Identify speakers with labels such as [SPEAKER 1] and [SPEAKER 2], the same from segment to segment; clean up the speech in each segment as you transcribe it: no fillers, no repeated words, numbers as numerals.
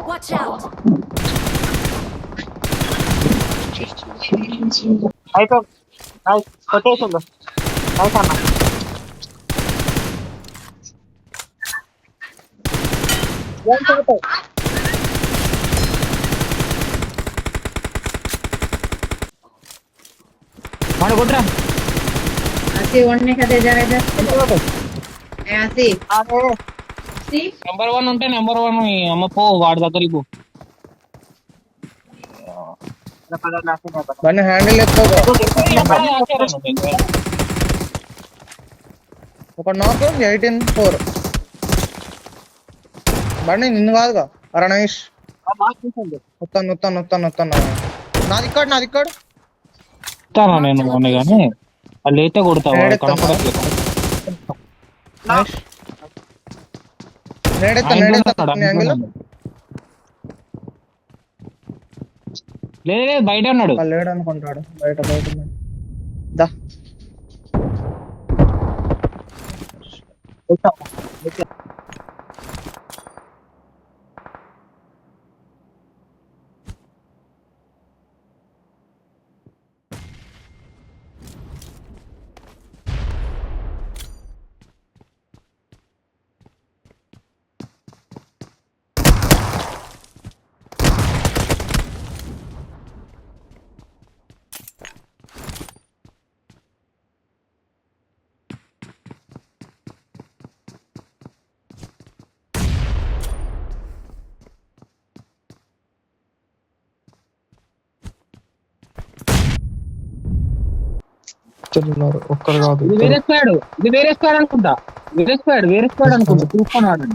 [SPEAKER 1] Watch out!
[SPEAKER 2] అయిపోయి కొట్టేసిండు. Nice అన్న. ఏం చెబుతావు?
[SPEAKER 3] వాడు కొట్టురా.
[SPEAKER 4] Así, one का दे जा रहा है ऐसे
[SPEAKER 2] అదే
[SPEAKER 4] सी
[SPEAKER 3] నెంబర్ 1 ఉంటే నెంబర్ 1 అమ్మ పో వాడి దగ్గరికి పో.
[SPEAKER 5] బండి హ్యాండిల్ ఎత్తుకో. ఒక నాక్ 18-4. బండి నిన్ను కాదుగా రణేష్. నొత్తాను నాది ఇక్కడ
[SPEAKER 3] ఇస్తానా నేను మొన్న కానీ వాళ్ళు అయితే కొడతావు కనపడట్లేదు. లేదు లేదు బయట ఉన్నాడు.
[SPEAKER 5] లేడు అనుకుంటాడు బయట దా. ఒక్కరు కాదు,
[SPEAKER 3] ఇది వేరే స్క్వాడ్ అనుకుంటా. వేరే స్క్వాడ్ అనుకుంటా. చూసుకున్నాడు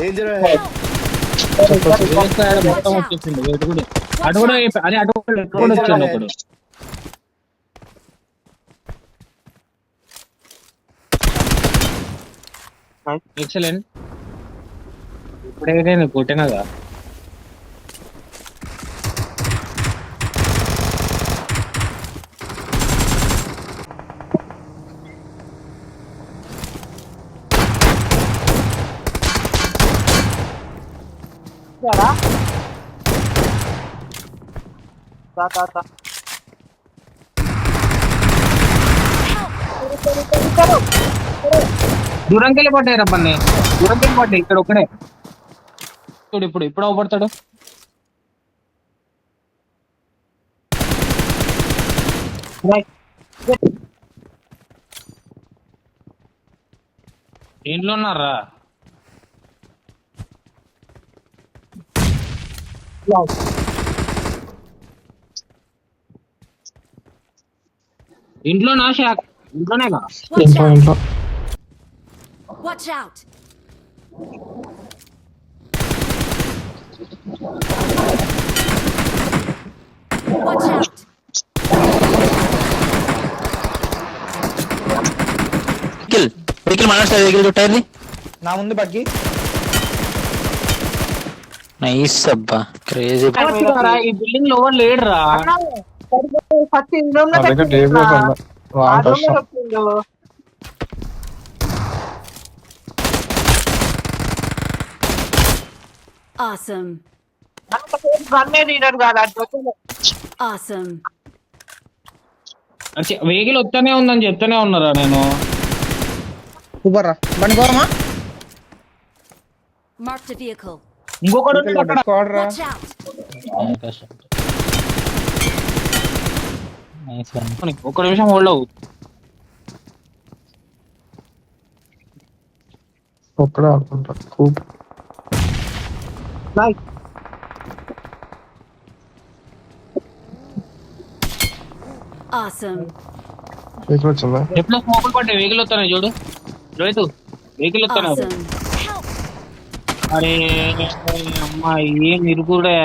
[SPEAKER 3] వేరే స్క్వాడ్ మొత్తం వచ్చేసింది. అటు కూడా అది అటు కూడా వచ్చాడు ఒకడు. ఎక్సలెంట్. ఇప్పుడైతే నేను కొట్టినగా దూరంకి వెళ్ళి పడ్డాయి రబ్బన్ని. దూరంకి వెళ్ళి పడ్డాయి. ఇక్కడ ఒక్కడే చూడు. ఇప్పుడు అవపడతాడు. ఇంట్లో ఉన్నారా? ఇంట్లో నా షాక్ ఇంట్లోనేగా.
[SPEAKER 1] Watch out! Watch out!
[SPEAKER 6] Vehicle మాట్లాడుతుంది. వెహికల్ చుట్టారు
[SPEAKER 5] నా ముందు బగ్గి.
[SPEAKER 6] నైస్ అబ్బా, క్రేజీ.
[SPEAKER 3] ఈ బిల్డింగ్ లో ఎవరు లేడురా.
[SPEAKER 1] Awesome! Awesome!
[SPEAKER 3] వెహికల్ వస్తానే ఉందని చెప్తానే ఉన్నారా నేను.
[SPEAKER 5] సూపర్ రా. బండి పోరమా?
[SPEAKER 1] Marked a vehicle.
[SPEAKER 3] ఇంకొకడు
[SPEAKER 1] Watch out!
[SPEAKER 3] ఒక్క నిమిషం హోల్డ్ అవ్వు.
[SPEAKER 5] ఒక్కడే ఆడుకుంటా. కూప్
[SPEAKER 1] Awesome!
[SPEAKER 5] వచ్చిందా?
[SPEAKER 3] ఎప్పుడు స్మోకులు పడ్డాయి. వెహికల్ వస్తానే చూడు. రైతు వెహికల్ వస్తానే.
[SPEAKER 1] Awesome! Help!
[SPEAKER 3] అరే అమ్మా ఏం ఇరుగుడే.